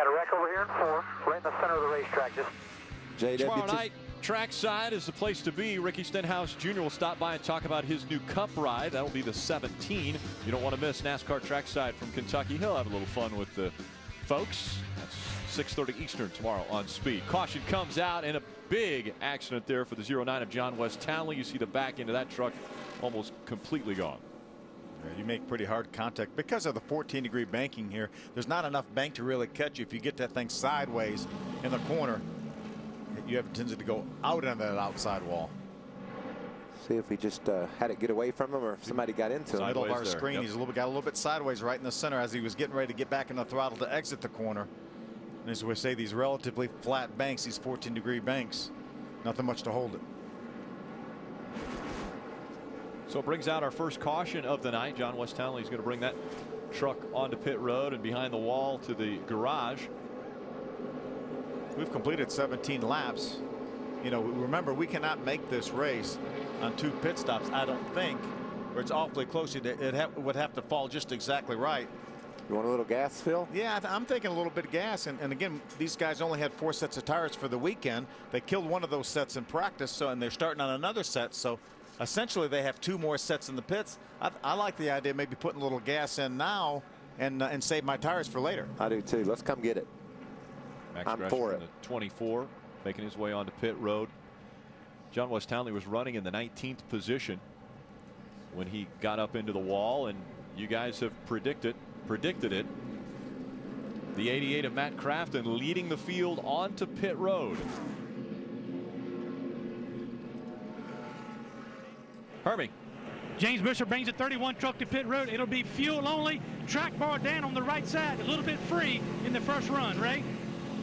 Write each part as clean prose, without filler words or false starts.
got a wreck over here in 4, right in the center of the racetrack. Just tomorrow night, trackside is the place to be. Ricky Stenhouse Jr. will stop by and talk about his new Cup ride. That'll be the 17. You don't want to miss NASCAR trackside from Kentucky. He'll have a little fun with the folks. That's 6:30 Eastern tomorrow on Speed. Caution comes out, and a big accident there for the 09 of John West Townley. You see the back end of that truck almost completely gone. Yeah, you make pretty hard contact because of the 14-degree banking here. There's not enough bank to really catch you. If you get that thing sideways in the corner, you have a tendency to go out on that outside wall. See if he just had it get away from him, or if somebody got into him. Middle of our screen, he's got a little bit sideways right in the center as he was getting ready to get back in the throttle to exit the corner. And as we say, these relatively flat banks, these 14-degree banks, nothing much to hold it. So it brings out our first caution of the night. John West Townley is going to bring that truck onto pit road and behind the wall to the garage. We've completed 17 laps. You know, remember, we cannot make this race on 2 pit stops, I don't think, or it's awfully close. It would have to fall just exactly right. You want a little gas, Phil? Yeah, I'm thinking a little bit of gas. And again, these guys only had 4 sets of tires for the weekend. They killed one of those sets in practice, and they're starting on another set. So essentially, they have 2 more sets in the pits. I like the idea of maybe putting a little gas in now and save my tires for later. I do too. Let's come get it. I'm for it. The 24 making his way onto pit road. John West Townley was running in the 19th position when he got up into the wall, and you guys have predicted it. The 88 of Matt Crafton leading the field onto pit road. Hermie. James Busher brings a 31 truck to pit road. It'll be fuel only. Track bar down on the right side, a little bit free in the first run, Ray.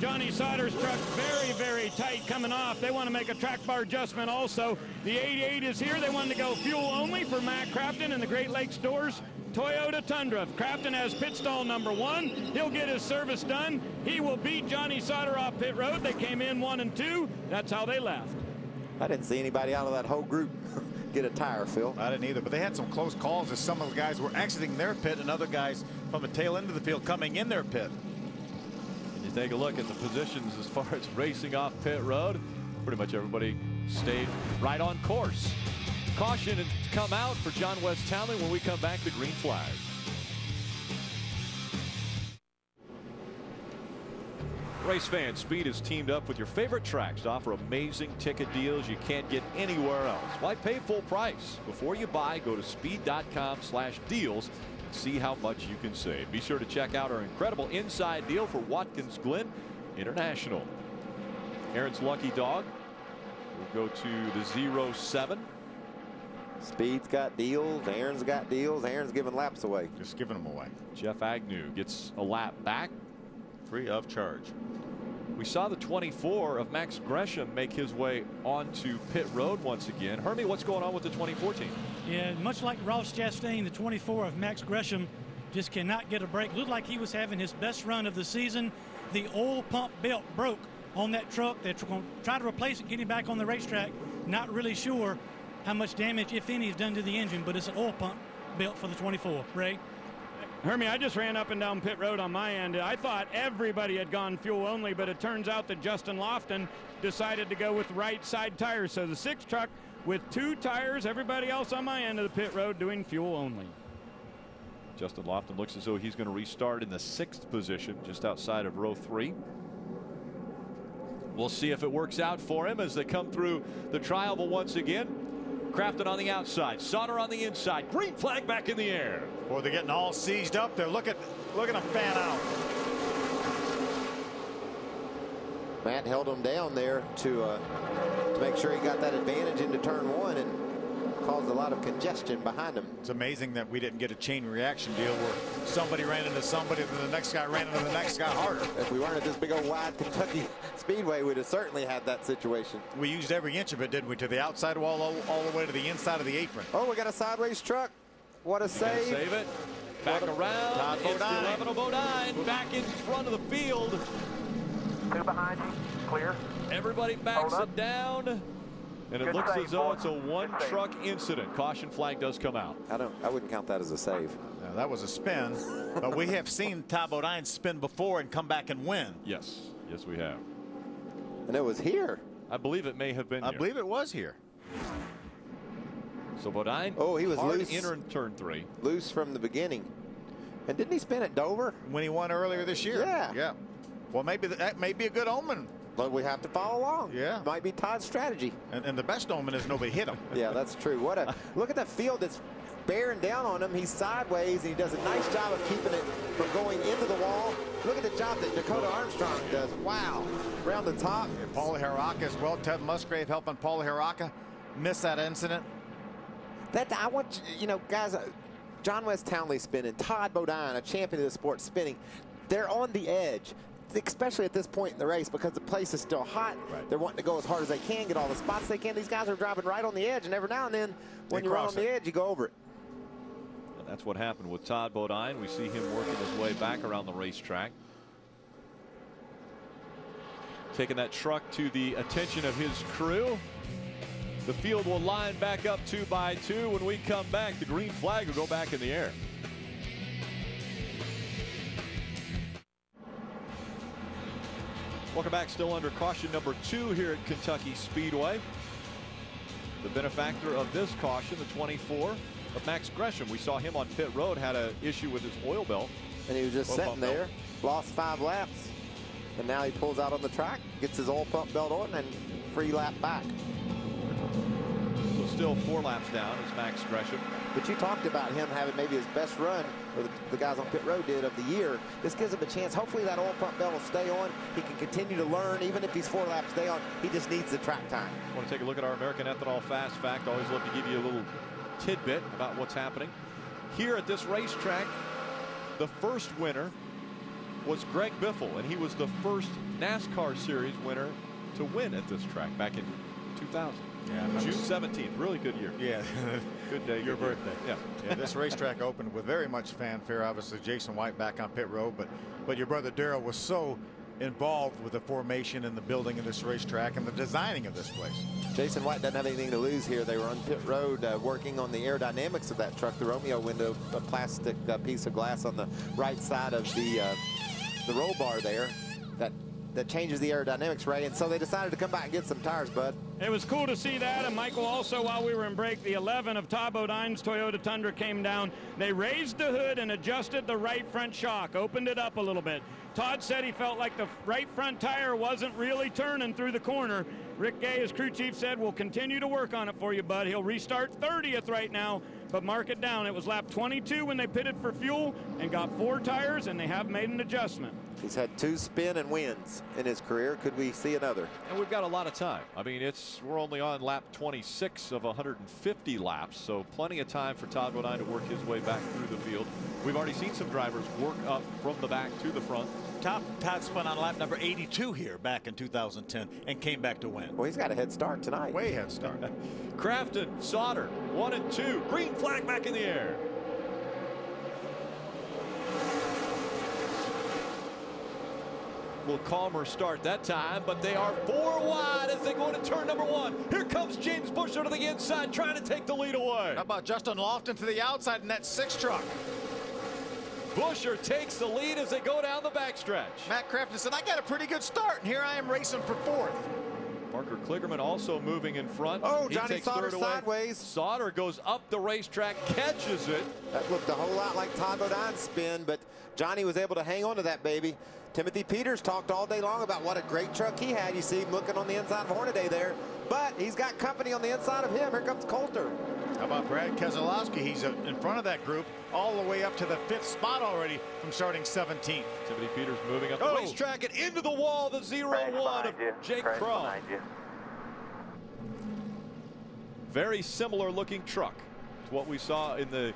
Johnny Sauter's truck very, very tight coming off. They want to make a track bar adjustment also. The 88 is here. They wanted to go fuel only for Matt Crafton and the Great Lakes Doors Toyota Tundra. Crafton has pit stall number 1. He'll get his service done. He will beat Johnny Sauter off pit road. They came in 1 and 2. That's how they left. I didn't see anybody out of that whole group get a tire, Phil. I didn't either, but they had some close calls as some of the guys were exiting their pit and other guys from the tail end of the field coming in their pit. And you take a look at the positions as far as racing off pit road. Pretty much everybody stayed right on course. Caution to come out for John West Townley when we come back to green flag. Race fans, Speed has teamed up with your favorite tracks to offer amazing ticket deals you can't get anywhere else. Why pay full price? Before you buy, go to speed.com/deals and see how much you can save. Be sure to check out our incredible inside deal for Watkins Glen International. Aaron's lucky dog will go to the 07. Speed's got deals. Aaron's got deals. Aaron's giving laps away. Just giving them away. Jeff Agnew gets a lap back. Free of charge. We saw the 24 of Max Gresham make his way onto pit road once again. Hermie, what's going on with the 24 team? Yeah, much like Ross Chastain, the 24 of Max Gresham just cannot get a break. Looked like he was having his best run of the season. The oil pump belt broke on that truck. They're going to try to replace it, get him back on the racetrack. Not really sure how much damage, if any, is done to the engine, but it's an oil pump belt for the 24. Ray? Hermie, I just ran up and down pit road on my end. I thought everybody had gone fuel only, but it turns out that Justin Lofton decided to go with right side tires. So the 6 truck with 2 tires, everybody else on my end of the pit road doing fuel only. Justin Lofton looks as though he's going to restart in the 6th position, just outside of row 3. We'll see if it works out for him as they come through the trial once again. Crafton on the outside, Sauter on the inside. Green flag back in the air. Boy, they're getting all seized up there. Look at them fan out. Matt held him down there to make sure he got that advantage into turn 1 and caused a lot of congestion behind him. It's amazing that we didn't get a chain reaction deal where somebody ran into somebody and then the next guy ran into the next guy harder. If we weren't at this big old wide Kentucky Speedway, we'd have certainly had that situation. We used every inch of it, didn't we? To the outside wall all the way to the inside of the apron. Oh, we got a sideways truck. What a save. Save it. Back around. Todd It's the Bodine. 11 of Bodine back in front of the field. 2 behind you. Clear. Everybody backs it down. And it Good looks save, as though boys. it's a one-truck incident. Caution flag does come out. I wouldn't count that as a save. Now, that was a spin, but we have seen Todd Bodine spin before and come back and win. Yes, yes, we have. And it was here. I believe it may have been. I believe it was here. So Bodine. Oh, he was hard loose. enter in turn 3. Loose from the beginning. And didn't he spin at Dover? When he won earlier this year. Yeah. Yeah. Well, maybe that may be a good omen. But we have to follow along. Yeah. Might be Todd's strategy. And the best omen is nobody hit him. Yeah, that's true. What a look at the field that's bearing down on him. He's sideways, and he does a nice job of keeping it from going into the wall. Look at the job that Dakota Armstrong does. Wow. Around the top. Paul Hiraka as well. Ted Musgrave helping Paul Hiraka miss that incident. I want you know, guys. John West Townley spinning. Todd Bodine, a champion of the sport, spinning. They're on the edge, especially at this point in the race, because the place is still hot. Right. They're wanting to go as hard as they can, get all the spots they can. These guys are driving right on the edge, and every now and then, when you're on the edge, you go over it. And that's what happened with Todd Bodine. We see him working his way back around the racetrack. Taking that truck to the attention of his crew. The field will line back up 2 by 2. When we come back, the green flag will go back in the air. Welcome back. Still under caution number 2 here at Kentucky Speedway. The benefactor of this caution, the 24 of Max Gresham. We saw him on pit road, had an issue with his oil belt. And he was just sitting there, lost 5 laps. And now he pulls out on the track, gets his oil pump belt on, and free lap back. So still 4 laps down is Max Gresham. But you talked about him having maybe his best run, or the guys on pit road did, of the year. This gives him a chance. Hopefully that oil pump belt will stay on. He can continue to learn, even if he's 4 laps down. He just needs the track time. I want to take a look at our American Ethanol Fast Fact. Always love to give you a little tidbit about what's happening. Here at this racetrack, the first winner was Greg Biffle, and he was the first NASCAR Series winner to win at this track back in 2000. Yeah, June 17th. Really good year. Yeah. Good day. Your good birthday. Year. Yeah. This racetrack opened with very much fanfare. Obviously, Jason White back on pit road, but your brother Darrell was so involved with the formation and the building of this racetrack and the designing of this place. Jason White doesn't have anything to lose here. They were on pit road working on the aerodynamics of that truck. The Romeo window, a plastic piece of glass on the right side of the roll bar there that changes the aerodynamics, Ray. And so they decided to come back and get some tires, bud. It was cool to see that. And Michael, also while we were in break, the 11 of Todd Bodine's Toyota Tundra came down. They raised the hood and adjusted the right front shock, opened it up a little bit. Todd said he felt like the right front tire wasn't really turning through the corner. Rick Gay, his crew chief, said, we'll continue to work on it for you, bud. He'll restart 30th right now, but mark it down. It was lap 22 when they pitted for fuel and got 4 tires, and they have made an adjustment. He's had 2 spin and wins in his career. Could we see another? And we've got a lot of time. I mean, we're only on lap 26 of 150 laps, so plenty of time for Todd Bodine to work his way back through the field. We've already seen some drivers work up from the back to the front. Todd spun on lap number 82 here back in 2010 and came back to win. Well, he's got a head start tonight. Way head start. Crafton, Sauter, 1 and 2. Green flag back in the air. A little calmer start that time, but they are 4 wide as they go into turn number 1. Here comes James Buescher to the inside, trying to take the lead away. How about Justin Lofton to the outside in that 6 truck? Buescher takes the lead as they go down the backstretch. Matt Crafton said, I got a pretty good start, and here I am racing for 4th. Parker Kligerman also moving in front. Oh, He Johnny takes Sauter third away. sideways. Sauter goes up the racetrack, catches it. That looked a whole lot like Todd Bodine's spin, but Johnny was able to hang on to that baby. Timothy Peters talked all day long about what a great truck he had. You see him looking on the inside of Hornaday there, but he's got company on the inside of him. Here comes Coulter. How about Brad Keselowski? He's in front of that group all the way up to the 5th spot already from starting 17th. Timothy Peters moving up the racetrack and into the wall, the 0-1 of Jake Crum. Very similar looking truck to what we saw in the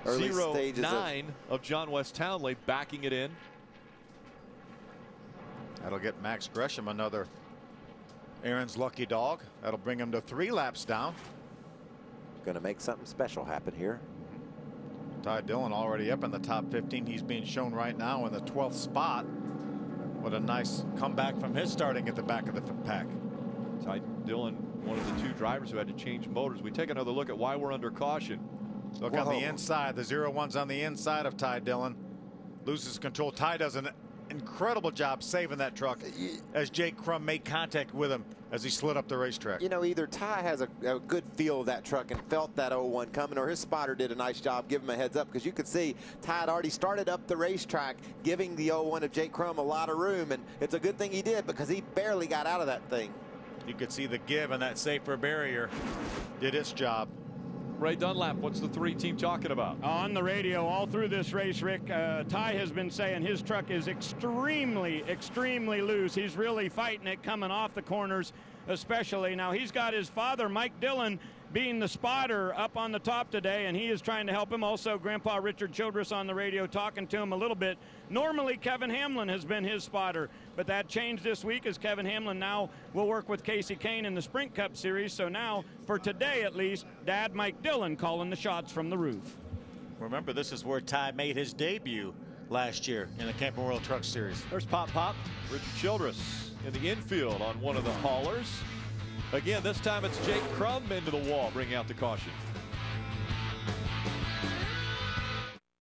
Early stages 0-9 of John West Townley, backing it in. That'll get Max Gresham another Aaron's lucky dog. That'll bring him to 3 laps down. Going to make something special happen here. Ty Dillon already up in the top 15. He's being shown right now in the 12th spot. What a nice comeback from his starting at the back of the pack. Ty Dillon one of the two drivers who had to change motors. We take another look at why we're under caution. Look on the inside. The 0-1's on the inside of Ty Dillon. Loses control. Ty does an incredible job saving that truck as Jake Crum made contact with him as he slid up the racetrack. You know, either Ty has a good feel of that truck and felt that 0-1 coming, or his spotter did a nice job giving him a heads up, because you could see Ty had already started up the racetrack, giving the 0-1 of Jake Crum a lot of room, and it's a good thing he did, because he barely got out of that thing. You could see the give, and that safer barrier did its job. Ray Dunlap, what's the 3 team talking about? On the radio all through this race, Rick, Ty has been saying his truck is extremely loose. He's really fighting it coming off the corners, especially. Now, he's got his father, Mike Dillon, being the spotter up on the top today, and he is trying to help him. Also, Grandpa Richard Childress on the radio talking to him a little bit. Normally, Kevin Hamlin has been his spotter, but that changed this week, as Kevin Hamlin now will work with Casey Kane in the Sprint Cup Series. So now, for today at least, Dad Mike Dillon calling the shots from the roof. Remember, this is where Ty made his debut last year in the Camping World Truck Series. There's Pop Pop, Richard Childress in the infield on one of the haulers. Again, this time it's Jake Crum into the wall, bringing out the caution.